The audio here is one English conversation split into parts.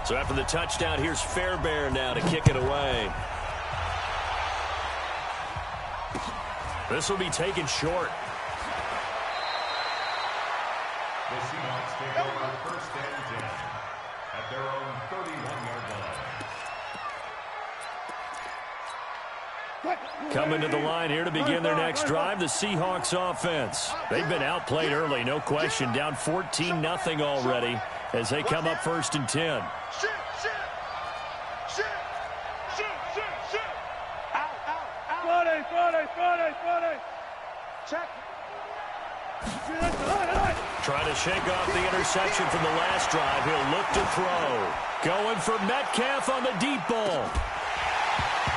So after the touchdown, here's Fairbairn now to kick it away. This will be taken short. The Seahawks take over first and 10 at their own 31-yard line. Coming to the line here to begin their next drive, the Seahawks offense. They've been outplayed early, no question. Down 14-0 already as they come up first and 10. Trying to shake off the interception from the last drive. He'll look to throw. Going for Metcalf on the deep ball.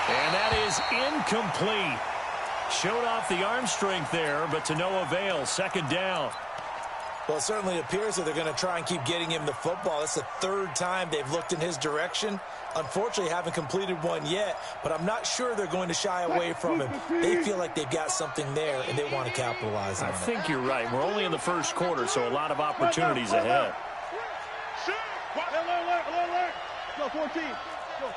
And that is incomplete. Showed off the arm strength there, but to no avail. Second down. Well, it certainly appears that they're going to try and keep getting him the football. It's the third time they've looked in his direction. Unfortunately, haven't completed one yet, but I'm not sure they're going to shy away from him. They feel like they've got something there, and they want to capitalize on it. I think you're right. We're only in the first quarter, so a lot of opportunities ahead. Go, 14. Go.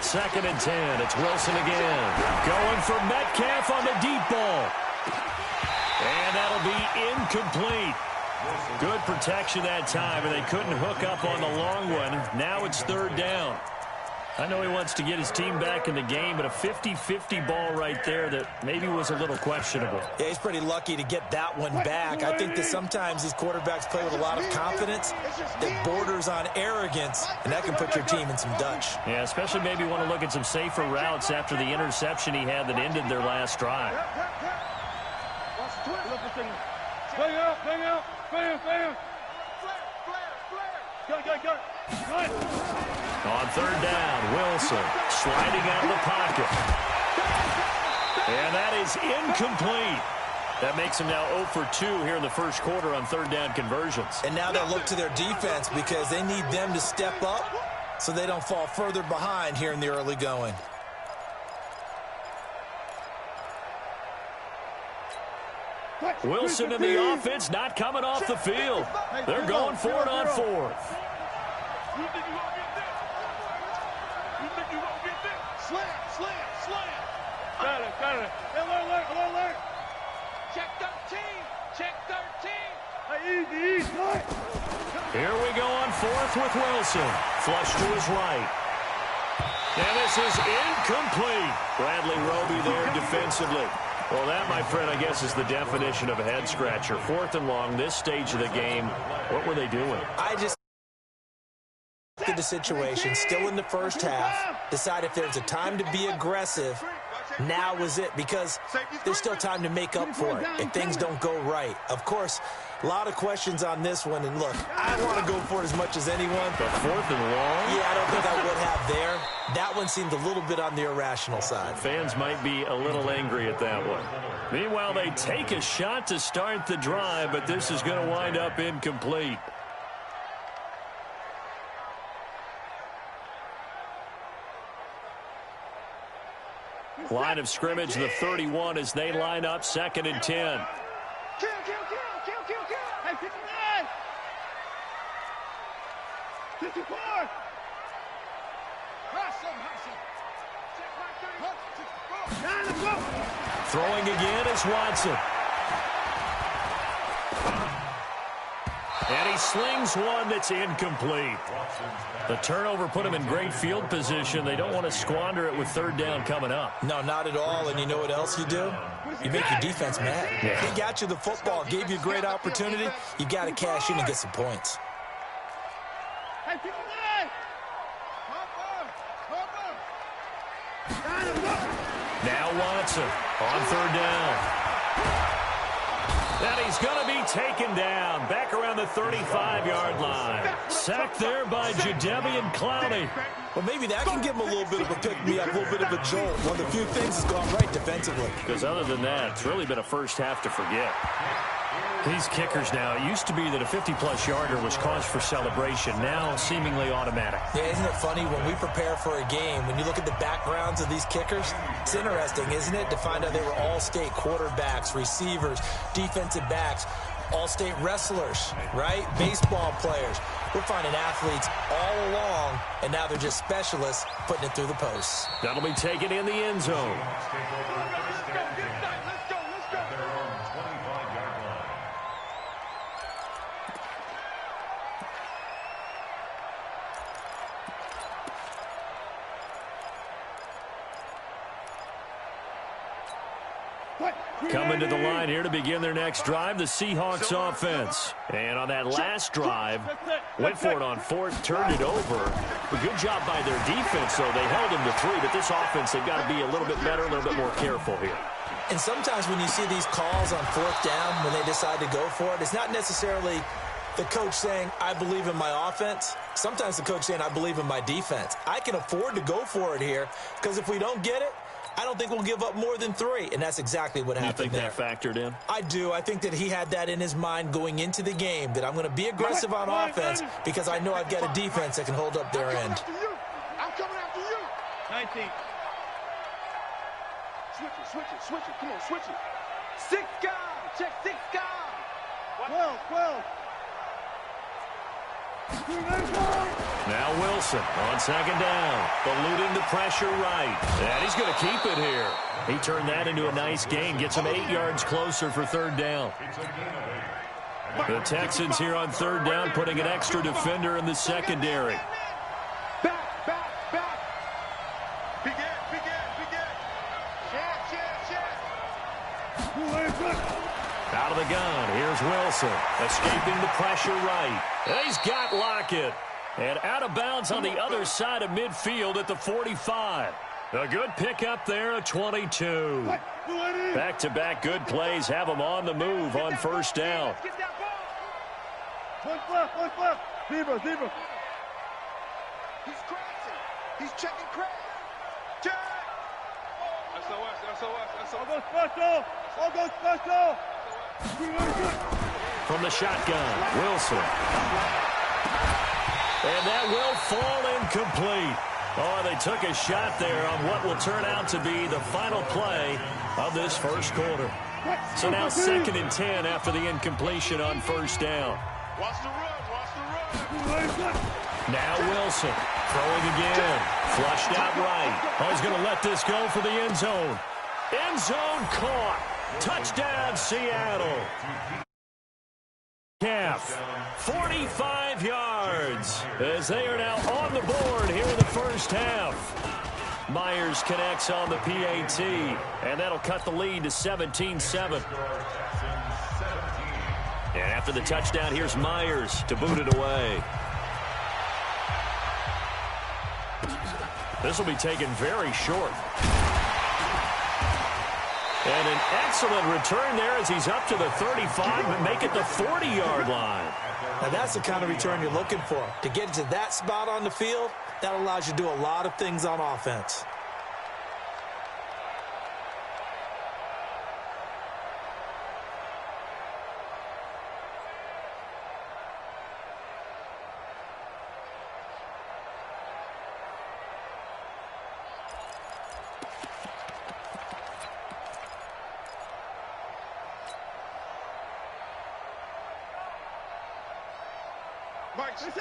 Second and 10. It's Wilson again. Going for Metcalf on the deep ball. And that'll be incomplete. Good protection that time, and they couldn't hook up on the long one. Now it's third down. I know he wants to get his team back in the game, but a 50-50 ball right there that maybe was a little questionable. Yeah, he's pretty lucky to get that one back. I think that sometimes these quarterbacks play with a lot of confidence that borders on arrogance, and that can put your team in some Dutch. Yeah, especially maybe want to look at some safer routes after the interception he had that ended their last drive. Bang out. Go. On third down, Wilson sliding out of the pocket. And that is incomplete. That makes him now 0 for 2 here in the first quarter on third down conversions. And now they'll look to their defense because they need them to step up so they don't fall further behind here in the early going. Wilson and the offense not coming off the field. They're going for it on fourth. You think you won't get this? Slam. Got it. Alert. Check 13. Hey, easy. Here we go on fourth with Wilson. Flush to his right. And this is incomplete. Bradley Roby there defensively. Well, that, my friend, I guess is the definition of a head-scratcher. Fourth and long, this stage of the game. What were they doing? I just look at the situation, still in the first half, decide if there's a time to be aggressive, now is it, because there's still time to make up for it if things don't go right. Of course, a lot of questions on this one, and look, I want to go for it as much as anyone. But fourth and long? Yeah, I don't think I would have there. That one seemed a little bit on the irrational side. Fans might be a little angry at that one. Meanwhile, they take a shot to start the drive, but this is going to wind up incomplete. Line of scrimmage, the 31 as they line up, second and 10. Kill. Hey, 59. 54. Throwing again is Watson. And he slings one that's incomplete. The turnover put him in great field position. They don't want to squander it with third down coming up. No, not at all. And you know what else you do? You make your defense mad. Yeah. They got you the football, gave you a great opportunity. You got to cash in and get some points. Now Watson on third down. And he's going to be taken down back around the 35-yard line. Sacked there by Jadeveon Clowney. Well, maybe that can give him a little bit of a pick-me-up, a little bit of a jolt. One of the few things that's gone right defensively. Because other than that, it's really been a first half to forget. These kickers now, it used to be that a 50-plus yarder was cause for celebration. Now, seemingly automatic. Yeah, isn't it funny when we prepare for a game, when you look at the backgrounds of these kickers, it's interesting, isn't it, to find out they were all-state quarterbacks, receivers, defensive backs. all-state wrestlers, right? Baseball players. We're finding athletes all along, and now they're just specialists putting it through the posts. That'll be taken in the end zone. Coming to the line here to begin their next drive, the Seahawks offense. And on that last drive, went for it on fourth, turned it over. A good job by their defense, though. They held him to 3, but this offense, they've got to be a little bit better, a little bit more careful here. And sometimes when you see these calls on fourth down, when they decide to go for it, it's not necessarily the coach saying, I believe in my offense. Sometimes the coach saying, I believe in my defense. I can afford to go for it here, because if we don't get it, I don't think we'll give up more than 3, and that's exactly what happened there. You think that factored in? I do. I think that he had that in his mind going into the game, that I'm going to be aggressive on offense because I know I've got a defense that can hold up their end. I'm coming after you. 19. Switch it. Come on, switch it. 6 guys. Check 6 guys. 12. Now Wilson on second down, eluding the pressure right. And he's going to keep it here. He turned that into a nice gain, gets him 8 yards closer for third down. The Texans here on third down, putting an extra defender in the secondary. Back. Begin. Check. Out of the gun, here's Wilson, escaping the pressure right. And he's got Lockett. And out of bounds on the other side of midfield at the 45. A good pickup there, a 22. Back-to-back good plays have him on the move on first down. Get that ball. One left. Zebra. He's crashing. He's checking crash. Check. SOS. All go special. From the shotgun, Wilson. And that will fall incomplete. Oh, they took a shot there on what will turn out to be the final play of this first quarter. So now 2nd and 10 after the incompletion on first down. Watch the run. Now Wilson throwing again. Flushed out right. Oh, he's going to let this go for the end zone. End zone caught. Touchdown, Seattle. Calf, 45 yards as they are now on the board here in the first half. Myers connects on the PAT, and that'll cut the lead to 17-7. And after the touchdown, here's Myers to boot it away. This will be taken very short. And an excellent return there as he's up to the 35 and make it the 40-yard line. Now, that's the kind of return you're looking for. To get to that spot on the field, that allows you to do a lot of things on offense.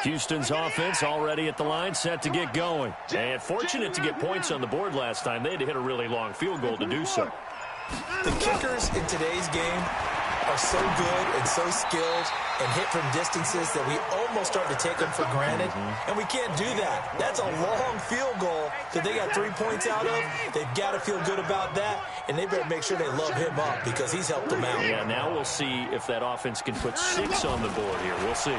Houston's offense already at the line, set to get going. And fortunate to get points on the board last time. They had to hit a really long field goal to do so. The kickers in today's game are so good and so skilled and hit from distances that we almost start to take them for granted. And we can't do that. That's a long field goal that they got 3 points out of. They've got to feel good about that, and they better make sure they love him up because he's helped them out. Yeah, now we'll see if that offense can put 6 on the board here. We'll see.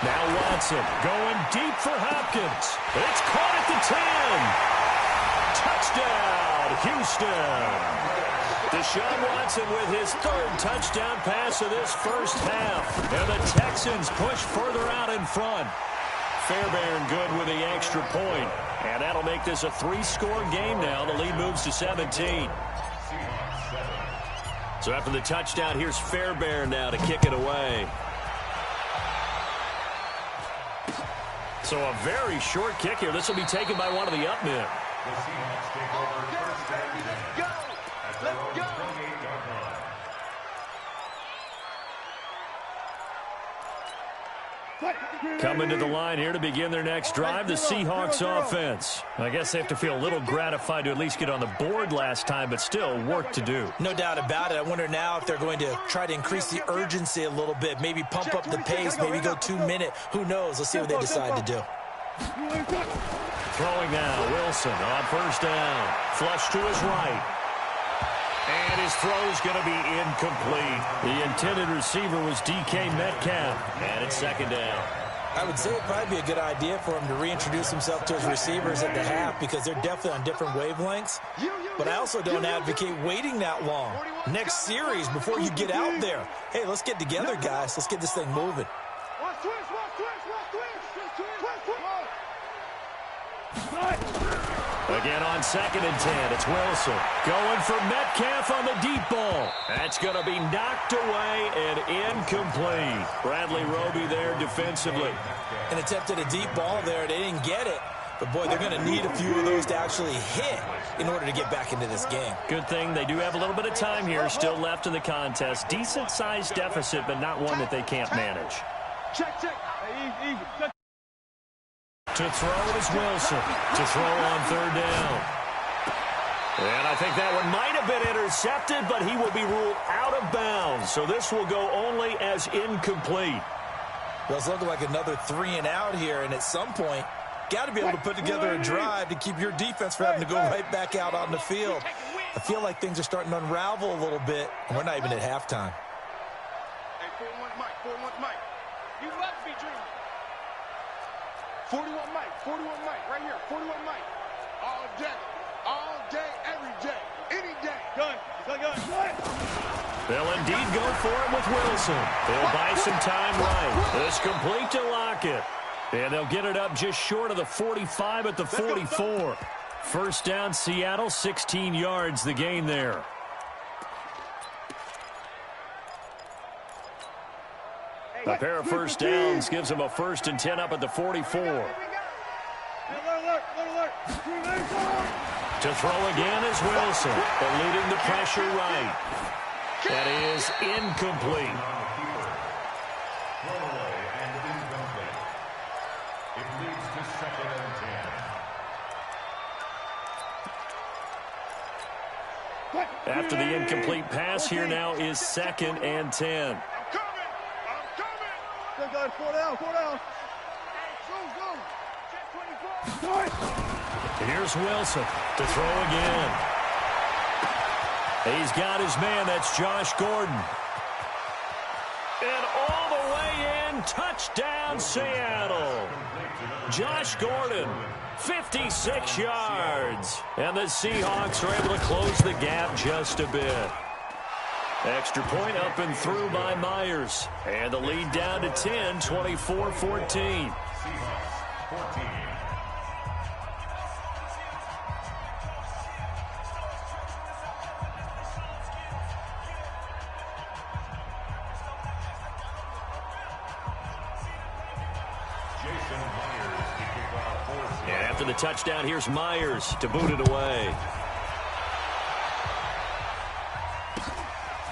Now Watson going deep for Hopkins. It's caught at the 10. Touchdown, Houston. Deshaun Watson with his 3rd touchdown pass of this first half. And the Texans push further out in front. Fairbairn good with the extra point. And that'll make this a 3-score game now. The lead moves to 17. So after the touchdown, here's Fairbairn now to kick it away. So a very short kick here. This will be taken by one of the up men. The Seahawks take over first and 10 at their own 28-yard line. Coming to the line here to begin their next drive, the Seahawks offense. I guess they have to feel a little gratified to at least get on the board last time, but still work to do. No doubt about it. I wonder now if they're going to try to increase the urgency a little bit, maybe pump up the pace, maybe go 2-minute. Who knows? Let's see what they decide to do. Throwing now, Wilson on first down. Flush to his right. And his throw's going to be incomplete. The intended receiver was DK Metcalf, and it's second down. I would say it'd probably be a good idea for him to reintroduce himself to his receivers at the half because they're definitely on different wavelengths. But I also don't advocate waiting that long. Next series, before you get out there, hey, let's get together, guys. Let's get this thing moving. Again on 2nd and 10, it's Wilson. Going for Metcalf on the deep ball. That's going to be knocked away and incomplete. Bradley Roby there defensively. An attempt at a deep ball there. They didn't get it. But, boy, they're going to need a few of those to actually hit in order to get back into this game. Good thing they do have a little bit of time here still left in the contest. Decent-sized deficit, but not one that they can't manage. Check. To throw is Wilson. To throw on 3rd down. And I think that one might have been intercepted, but he will be ruled out of bounds. So this will go only as incomplete. Well, it's looking like another 3 and out here, and at some point, got to be able to put together a drive to keep your defense from having to go right back out on the field. I feel like things are starting to unravel a little bit, and we're not even at halftime. Hey, 4-1 Mike. You must be dreaming. 41 Mike, right here. 41 Mike. All day, every day, any day. Gun. They'll indeed go for it with Wilson. They'll buy some time right. This complete to Lockett. And they'll get it up just short of the 45 at the 44. First down, Seattle, 16 yards the gain there. A pair of first downs gives them a 1st and 10 up at the 44. To throw again is Wilson, but leading the pressure right. That is incomplete. It leads to 2nd and 10. After the incomplete pass, here now is 2nd and 10. I'm coming. 4 down. Here's Wilson to throw again. He's got his man. That's Josh Gordon. And all the way in, touchdown Seattle. Josh Gordon, 56 yards. And the Seahawks are able to close the gap just a bit. Extra point up and through by Myers. And the lead down to 10, 24-14. Seahawks 14. And after the touchdown, here's Myers to boot it away.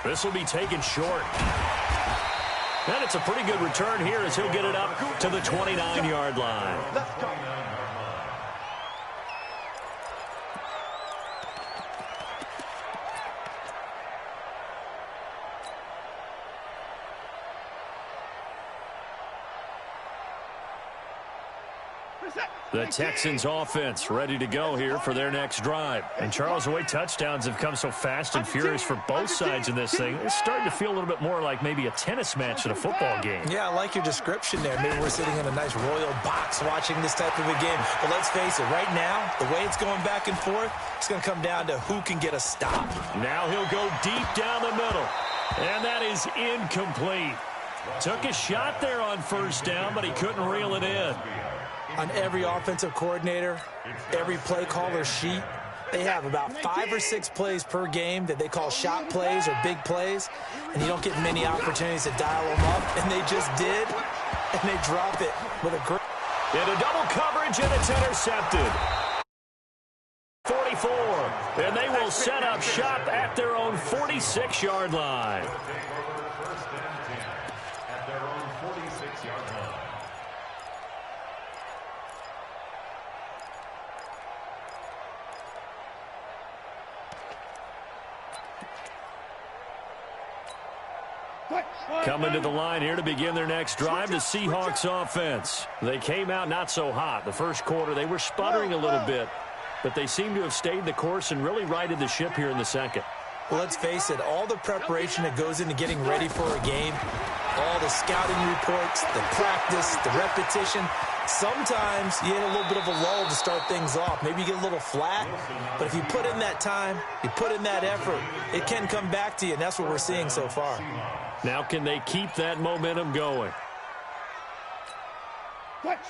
This will be taken short. And it's a pretty good return here as he'll get it up to the 29-yard line. Let's go. The Texans offense ready to go here for their next drive. And Charles, the way touchdowns have come so fast and furious for both sides in this thing, it's starting to feel a little bit more like maybe a tennis match than a football game. Yeah, I like your description there. Maybe we're sitting in a nice royal box watching this type of a game. But let's face it, right now, the way it's going back and forth, it's going to come down to who can get a stop. Now he'll go deep down the middle. And that is incomplete. Took a shot there on first down, but he couldn't reel it in. On every offensive coordinator, every play caller sheet, they have about 5 or 6 plays per game that they call shot plays or big plays, and you don't get many opportunities to dial them up, and they just did, and they drop it with a great... Into double coverage, and it's intercepted. 44, and they will set up shop at their own 46-yard line. Coming to the line here to begin their next drive, the Seahawks offense. They came out not so hot. The first quarter, they were sputtering a little bit, but they seem to have stayed the course and really righted the ship here in the second. Well, let's face it, all the preparation that goes into getting ready for a game, all the scouting reports, the practice, the repetition, sometimes you get a little bit of a lull to start things off. Maybe you get a little flat, but if you put in that time, you put in that effort, it can come back to you, and that's what we're seeing so far. Now can they keep that momentum going?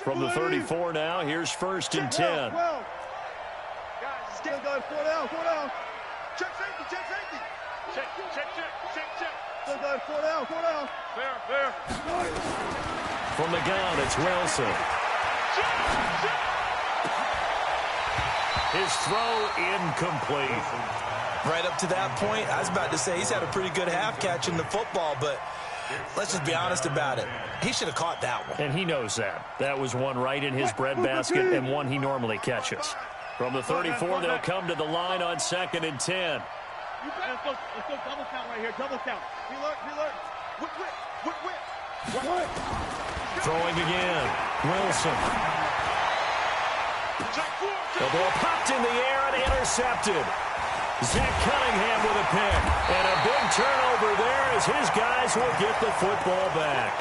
From the 34 now, here's 1st and 10. Guys, still going 4 down. Check safety, check safety. Check. Still going 4 down. Fair. From the gun, it's Wilson. His throw incomplete. Right up to that point, I was about to say he's had a pretty good half catching the football, but let's just be honest about it. He should have caught that one. And he knows that. That was one right in his breadbasket and one he normally catches. From the 34, they'll come to the line on 2nd and 10. Let's go double count right here, double count. We learn. Whip. Throwing again. Wilson. The ball popped in the air and intercepted. Zach Cunningham with a pick. And a big turnover there as his guys will get the football back.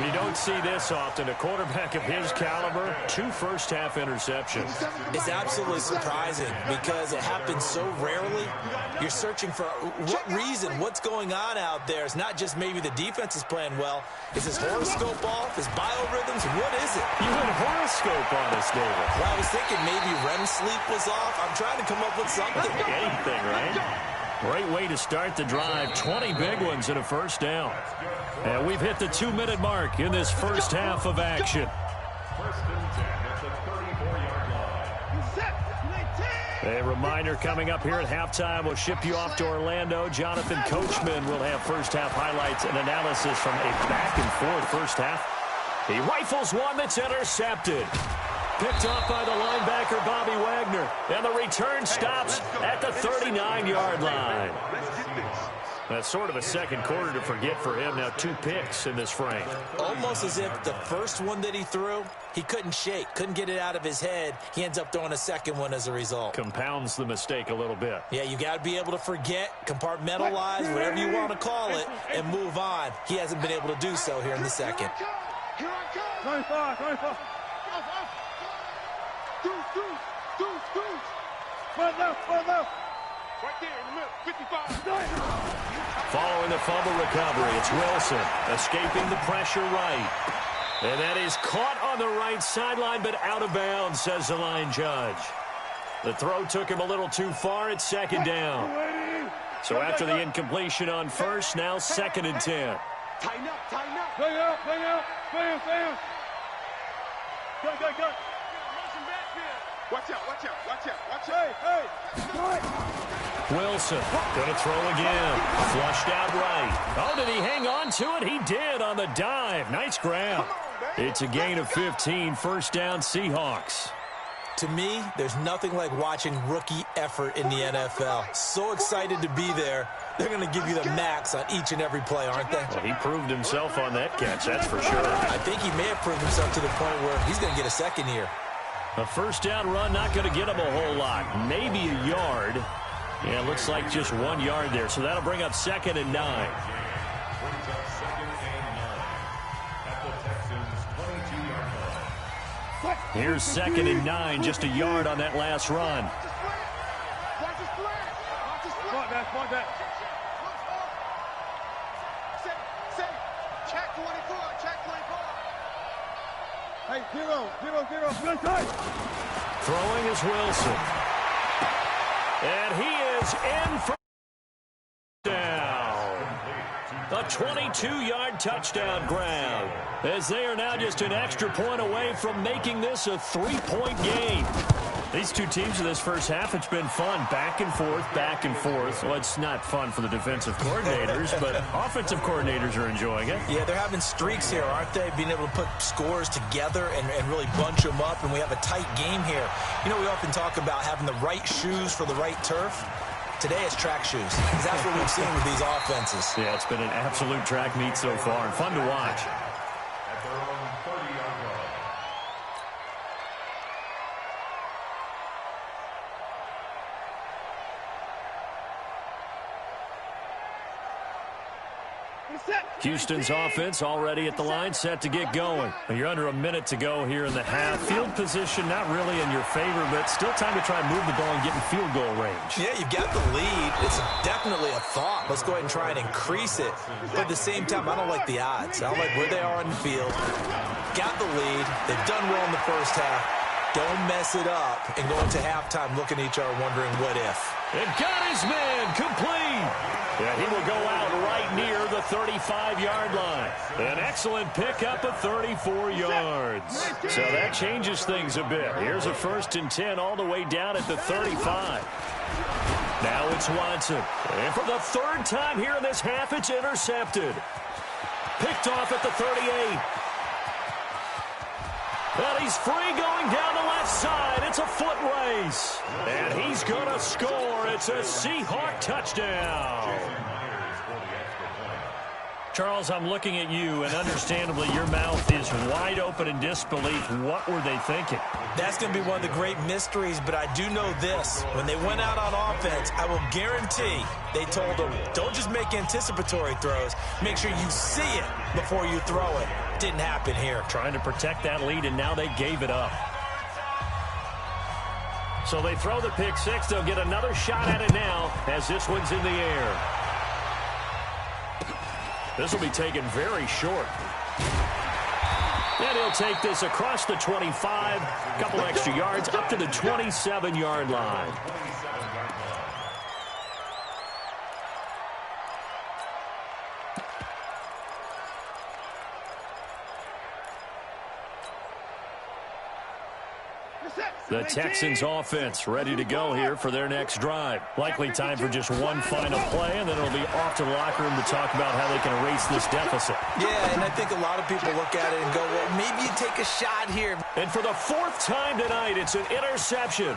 You don't see this often. A quarterback of his caliber, 2 first-half interceptions. It's absolutely surprising because it happens so rarely. You're searching for what reason, what's going on out there. It's not just maybe the defense is playing well. Is his horoscope off? His biorhythms? What is it? You went horoscope on us, David. Well, I was thinking maybe REM sleep was off. I'm trying to come up with something. Anything, right? Great way to start the drive. 20 big ones and a first down. And we've hit the 2-minute mark in this first half of action. 1st and 10 at the 34-yard line. A reminder coming up here at halftime. We'll ship you off to Orlando. Jonathan Coachman will have first half highlights and analysis from a back-and-forth first half. He rifles one that's intercepted. Picked off by the linebacker, Bobby Wagner. And the return stops at the 39-yard line. That's sort of a second quarter to forget for him. Now 2 picks in this frame. Almost as if the first one that he threw, he couldn't shake, couldn't get it out of his head. He ends up throwing a second one as a result. Compounds the mistake a little bit. Yeah, you got to be able to forget, compartmentalize, whatever you want to call it, and move on. He hasn't been able to do so here in the second. Here I come. 25. Deuce. Front left. Right there in the middle, 55. Following the fumble recovery, it's Wilson escaping the pressure right. And that is caught on the right sideline, but out of bounds, says the line judge. The throw took him a little too far. It's 2nd down. So after the incompletion on first, now 2nd and 10. Tighten up. Bring out. Bam. Go. Watch out. Hey. Wilson going to throw again. Flushed out right. Oh, did he hang on to it? He did on the dive. Nice grab. It's a gain of 15. First down, Seahawks. To me, there's nothing like watching rookie effort in the NFL. So excited to be there. They're going to give you the max on each and every play, aren't they? Well, he proved himself on that catch, that's for sure. I think he may have proved himself to the point where he's going to get a second here. A first down run, not going to get him a whole lot. Maybe a yard. Yeah, it looks like just 1 yard there. So that'll bring up 2nd and 9. Brings up 2nd and 9 at the Texans' 22-yard line. Here's 2nd and 9, just a yard on that last run. Watch his flag. Smart back. Check 24. Hey, zero. Throwing is Wilson. And he is in for down. A 22-yard touchdown grab. As they are now just an extra point away from making this a 3-point game. These two teams in this first half, it's been fun. Back and forth. Well, it's not fun for the defensive coordinators, but offensive coordinators are enjoying it. Yeah, they're having streaks here, aren't they? Being able to put scores together and really bunch them up, and we have a tight game here. You know, we often talk about having the right shoes for the right turf. Today it's track shoes, because that's what we've seen with these offenses. Yeah, it's been an absolute track meet so far, and fun to watch. At their own 30-yard line. Houston's offense already at the line, set to get going. You're under a minute to go here in the half. Field position not really in your favor, but still time to try and move the ball and get in field goal range. Yeah, you've got the lead. It's definitely a thought. Let's go ahead and try and increase it. But at the same time, I don't like the odds. I don't like where they are on the field. Got the lead. They've done well in the first half. Don't mess it up and go into halftime looking at each other wondering what if. And got his man complete. Yeah, he will go out right near the 35-yard line. An excellent pickup of 34 yards. So that changes things a bit. Here's a 1st and 10 all the way down at the 35. Now it's Watson. And for the 3rd time here in this half, it's intercepted. Picked off at the 38. And he's free going down the left side. It's a foot race. And he's going to score. It's a Seahawk touchdown. Charles, I'm looking at you, and understandably your mouth is wide open in disbelief. What were they thinking? That's going to be one of the great mysteries, but I do know this. When they went out on offense, I will guarantee they told them, don't just make anticipatory throws. Make sure you see it before you throw it. Didn't happen here. Trying to protect that lead, and now they gave it up. So they throw the pick six. They'll get another shot at it now as this one's in the air. This will be taken very short. And he'll take this across the 25, a couple extra yards, up to the 27-yard line. The Texans offense ready to go here for their next drive. Likely time for just one final play, and then it'll be off to the locker room to talk about how they can erase this deficit. Yeah, and I think a lot of people look at it and go, well, maybe you take a shot here. And for the 4th time tonight, it's an interception.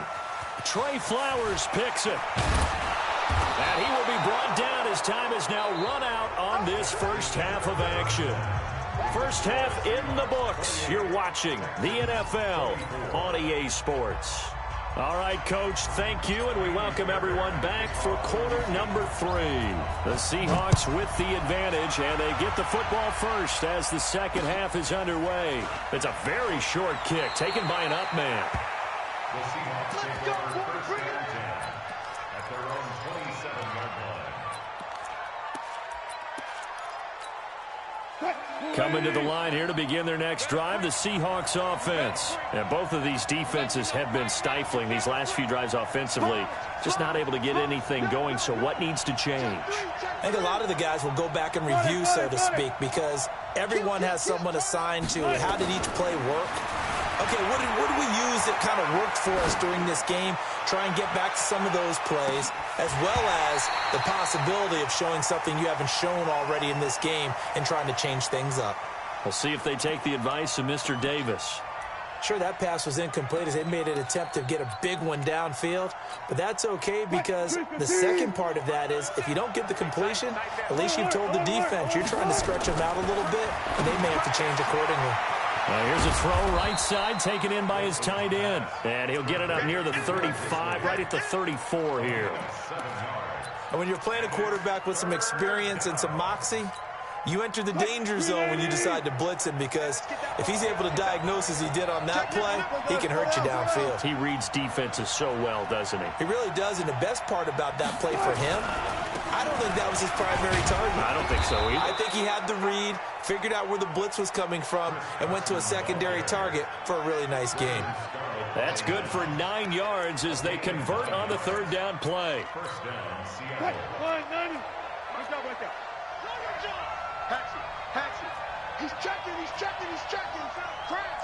Trey Flowers picks it. And he will be brought down as time is now run out on this first half of action. First half in the books. You're watching the NFL on EA Sports. All right, Coach, thank you, and we welcome everyone back for quarter number 3. The Seahawks with the advantage, and they get the football first as the second half is underway. It's a very short kick taken by an up man. The Seahawks take over 1st and 10 at their own 27-yard line. Coming to the line here to begin their next drive, the Seahawks offense. And both of these defenses have been stifling these last few drives offensively. Just not able to get anything going, so what needs to change? I think a lot of the guys will go back and review, so to speak, because everyone has someone assigned to how did each play work. Okay, what did we use that kind of worked for us during this game? Try and get back to some of those plays, as well as the possibility of showing something you haven't shown already in this game and trying to change things up. We'll see if they take the advice of Mr. Davis. Sure, that pass was incomplete as they made an attempt to get a big one downfield, but that's okay because the second part of that is if you don't get the completion, at least you've told the defense you're trying to stretch them out a little bit, and they may have to change accordingly. Here's a throw right side taken in by his tight end. And he'll get it up near the 35, right at the 34 here. And when you're playing a quarterback with some experience and some moxie, you enter the danger zone when you decide to blitz him because if he's able to diagnose as he did on that play, he can hurt you downfield. He reads defenses so well, doesn't he? He really does, and the best part about that play for him, I don't think that was his primary target. I don't think so either. I think he had the read, figured out where the blitz was coming from, and went to a secondary target for a really nice game. That's good for 9 yards as they convert on the 3rd down play. First down, Seattle. Patsy. He's checking. Crash.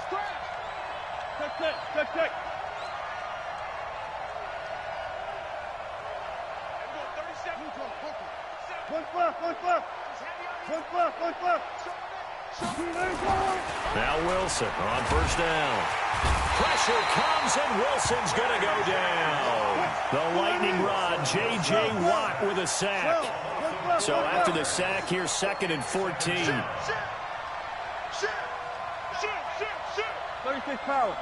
Check. 37. One left. Now Wilson on first down. Pressure comes, and Wilson's going to go down. The lightning rod, J.J. Watt with a sack. So after the sack, here's 2nd and 14. 36 power.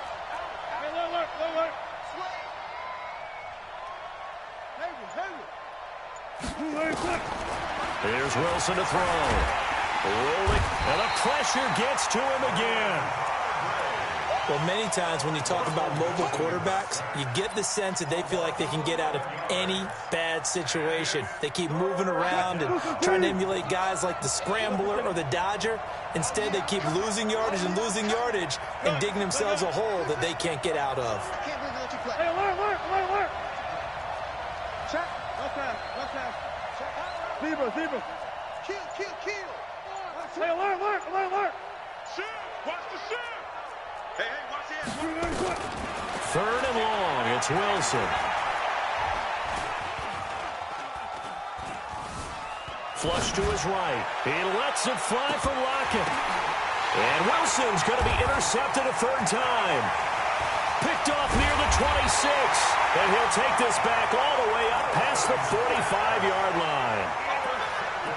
Here's Wilson to throw. Rolling, and the pressure gets to him again. Well, many times when you talk about mobile quarterbacks, you get the sense that they feel like they can get out of any bad situation. They keep moving around and trying to emulate guys like the Scrambler or the Dodger. Instead, they keep losing yardage and digging themselves a hole that they can't get out of. Hey, alert. Check. Left half. Zebra. Kill. Hey, alert. Shoot. Watch the shoot. Hey, watch it. 3rd and long. It's Wilson. Flush to his right. He lets it fly for Lockett. And Wilson's going to be intercepted a 3rd time. Picked off near the 26. And he'll take this back all the way up past the 45-yard line.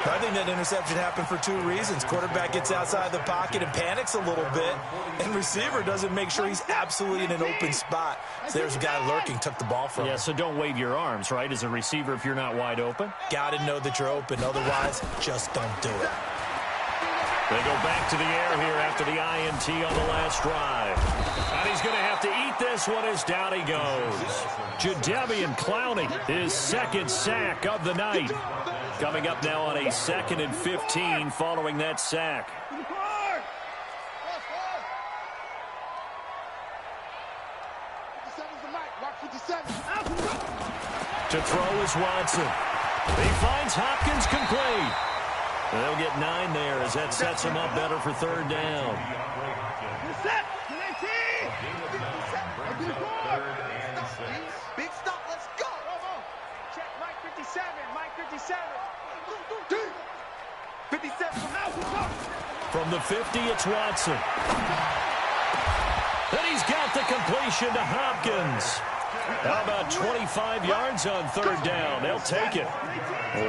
I think that interception happened for 2 reasons. Quarterback gets outside the pocket and panics a little bit, and receiver doesn't make sure he's absolutely in an open spot. So there's a guy lurking, took the ball from him. Yeah, so don't wave your arms, right, as a receiver if you're not wide open. Got to know that you're open. Otherwise, just don't do it. They go back to the air here after the INT on the last drive. And he's going to have to eat this one as down he goes. Jadeveon Clowney, his 2nd sack of the night. Coming up now on a 2nd and 15 following that sack. To throw is Watson. He finds Hopkins complete. They'll get 9 there as that sets him up better for 3rd down. Big stop, let's go. Check Mike 57. 57 from the 50, it's Watson. And he's got the completion to Hopkins. How about 25 yards on 3rd down? They'll take it.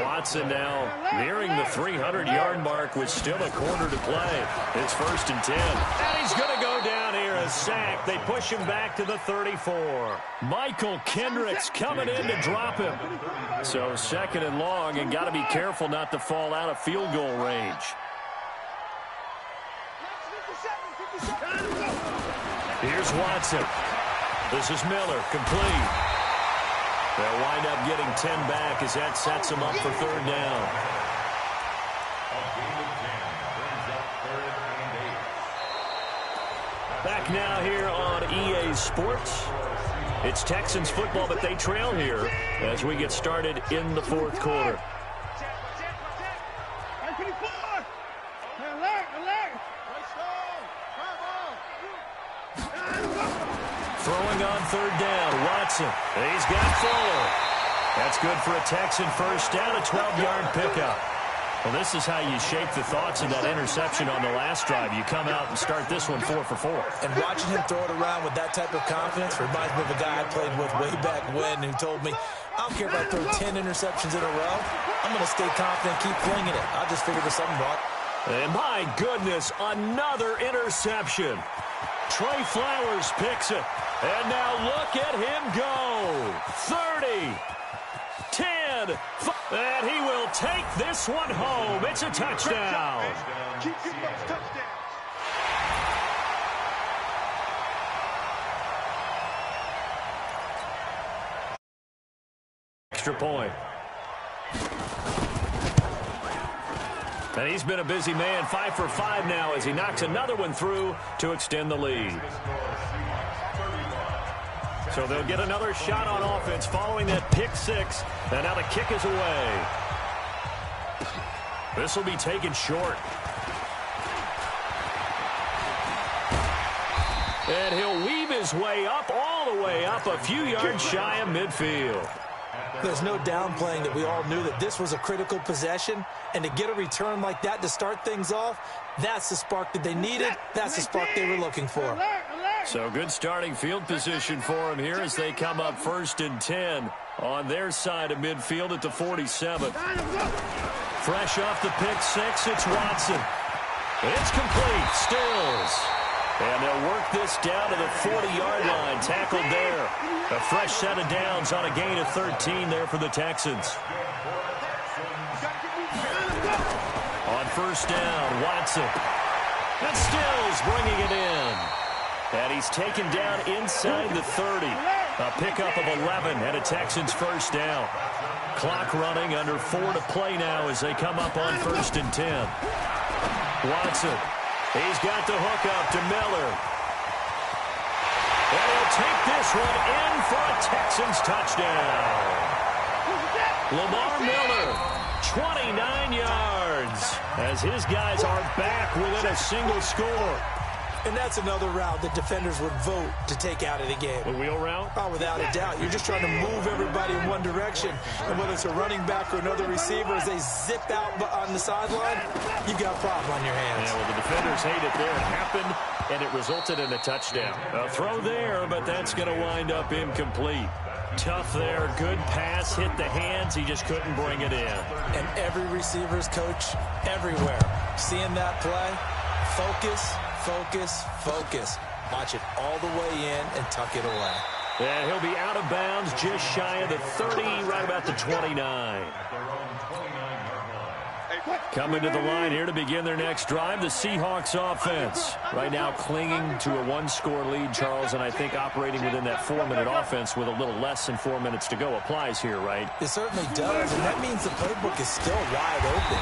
Watson now nearing the 300-yard mark with still a quarter to play. It's 1st and 10. And he's going to go down here, a sack. They push him back to the 34. Michael Kendricks coming in to drop him. So 2nd and long, and got to be careful not to fall out of field goal range. Here's Watson. This is Miller, complete. They'll wind up getting 10 back as that sets them up for 3rd down. Back now here on EA Sports. It's Texans football, but they trail here as we get started in the 4th quarter. Throwing on 3rd down, Watson. He's got Fuller. That's good for a Texan 1st down, a 12-yard pickup. Well, this is how you shape the thoughts of that interception on the last drive. You come out and start this one 4 for 4. And watching him throw it around with that type of confidence reminds me of a guy I played with way back when who told me, I don't care if I throw 10 interceptions in a row. I'm going to stay confident, keep flinging it. I'll just figure there's something wrong. And my goodness, another interception. Trey Flowers picks it. And now look at him go. 30, 10, and he will take this one home. It's a touchdown. Keep getting those touchdowns. Extra point. And he's been a busy man, 5 for 5 now as he knocks another one through to extend the lead. So they'll get another shot on offense following that pick 6. And now the kick is away. This will be taken short. And he'll weave his way up, all the way up, a few yards shy of midfield. There's no downplaying that we all knew that this was a critical possession, and to get a return like that to start things off, that's the spark that they needed. That's the spark they were looking for. So good starting field position for them here as they come up 1st and 10 on their side of midfield at the 47. Fresh off the pick six, it's Watson. It's complete. Stills. And they'll work this down to the 40-yard line. Tackled there. A fresh set of downs on a gain of 13 there for the Texans. On 1st down, Watson. And Stills bringing it in. And he's taken down inside the 30. A pickup of 11 and a Texans 1st down. Clock running, under 4 to play now as they come up on 1st and 10. Watson. He's got the hook up to Miller. And he'll take this one in for a Texans touchdown. Lamar Miller, 29 yards, as his guys are back within a single score. And that's another route that defenders would vote to take out of the game. The wheel route? Oh, without a doubt. You're just trying to move everybody in one direction. And whether it's a running back or another receiver, as they zip out on the sideline, you've got a problem on your hands. Yeah, well, the defenders hate it there. It happened, and it resulted in a touchdown. A throw there, but that's going to wind up incomplete. Tough there. Good pass. Hit the hands. He just couldn't bring it in. And every receiver's coach everywhere, seeing that play, focus, focus, focus. Watch it all the way in and tuck it away. And he'll be out of bounds just shy of the 30, right about the 29. Coming to the line here to begin their next drive, the Seahawks offense. Right now clinging to a 1-score lead, Charles, and I think operating within that 4-minute offense with a little less than 4 minutes to go applies here, right? It certainly does, and that means the playbook is still wide open.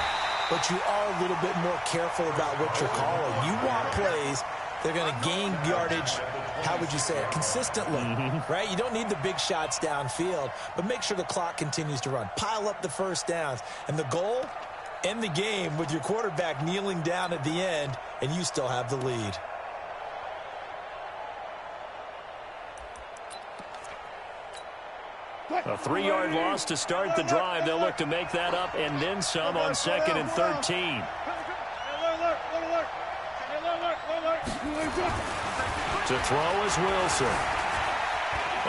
But you are a little bit more careful about what you're calling. You want plays that are going to gain yardage, how would you say it, consistently, right? You don't need the big shots downfield, but make sure the clock continues to run. Pile up the 1st downs. And the goal, end the game with your quarterback kneeling down at the end, and you still have the lead. A 3-yard loss to start the drive. They'll look to make that up and then some on 2nd and 13. To throw is Wilson.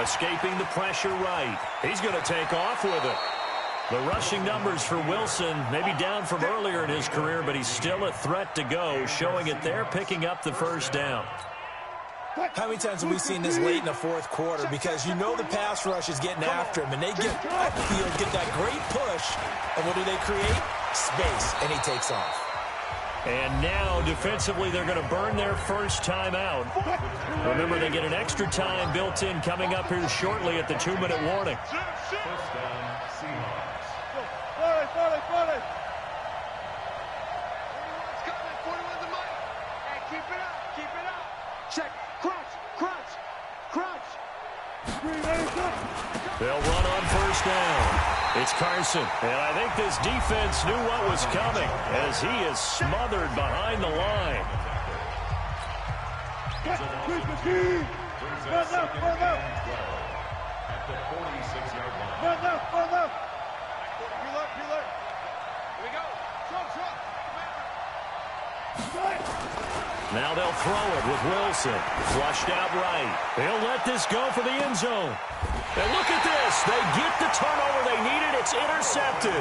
Escaping the pressure right. He's going to take off with it. The rushing numbers for Wilson maybe down from earlier in his career, but he's still a threat to go, showing it there, picking up the 1st down. How many times have we seen this late in the 4th quarter? Because you know the pass rush is getting after him, and they get upfield, get that great push, and what do they create? Space, and he takes off. And now, defensively, they're going to burn their 1st time out. Remember, they get an extra time built in coming up here shortly at the 2-minute warning. They'll run on 1st down. It's Carson. And I think this defense knew what was coming as he is smothered behind the line. At the 46-yard line. Now they'll throw it with Wilson. Flushed out right. They'll let this go for the end zone. And look at this. They get the turnover they needed. It's intercepted.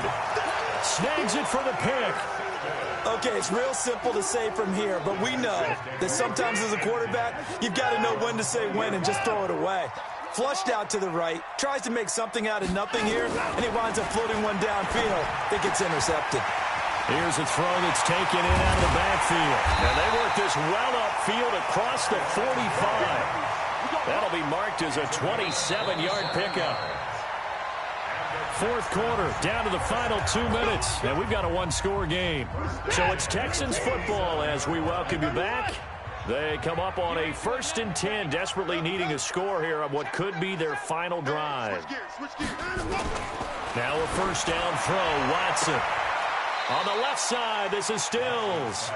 Snags it for the pick. Okay, it's real simple to say from here, but we know that sometimes as a quarterback, you've got to know when to say when and just throw it away. Flushed out to the right, tries to make something out of nothing here, and he winds up floating one downfield that gets intercepted. Here's a throw that's taken in out of the backfield. And they work this well upfield across the 45. That'll be marked as a 27-yard pickup. 4th quarter, down to the final 2 minutes, and we've got a 1-score game. So it's Texans football as we welcome you back. They come up on a 1st and 10, desperately needing a score here on what could be their final drive. Now a 1st down throw, Watson. On the left side, this is Stills.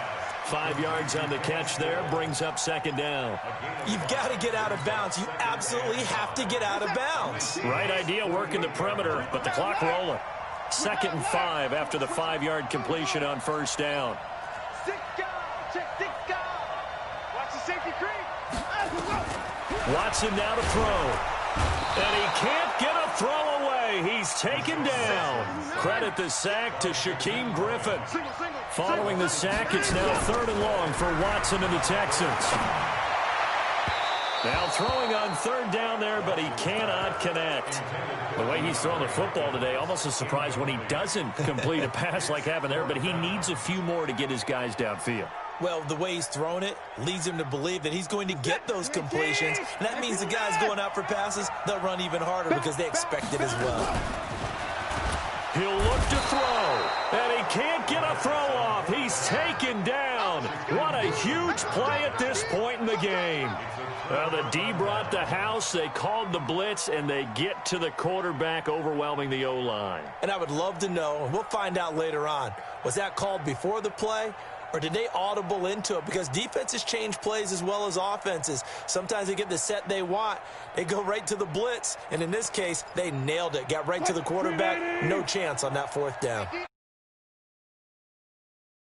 5 yards on the catch there, brings up second down. You've got to get out of bounds. You absolutely have to get out of bounds. Right idea, working the perimeter, but the clock rolling. 2nd and 5 after the 5-yard completion on first down. Watson now to throw. And he can't get a throw away. He's taken down. Credit the sack to Shaquem Griffin. Following the sack, it's now 3rd and long for Watson and the Texans. Now throwing on 3rd down there, but he cannot connect. The way he's throwing the football today, almost a surprise when he doesn't complete a pass like happened there, but he needs a few more to get his guys downfield. Well, the way he's thrown it leads him to believe that he's going to get those completions. And that means the guys going out for passes, they'll run even harder because they expect it as well. He'll look to throw, and he can't get a throw off. He's taken down. What a huge play at this point in the game. Well, the D brought the house. They called the blitz, and they get to the quarterback, overwhelming the O-line. And I would love to know, and we'll find out later on, was that called before the play? Or did they audible into it? Because defenses change plays as well as offenses. Sometimes they get the set they want. They go right to the blitz. And in this case, they nailed it. Got right to the quarterback. No chance on that 4th down.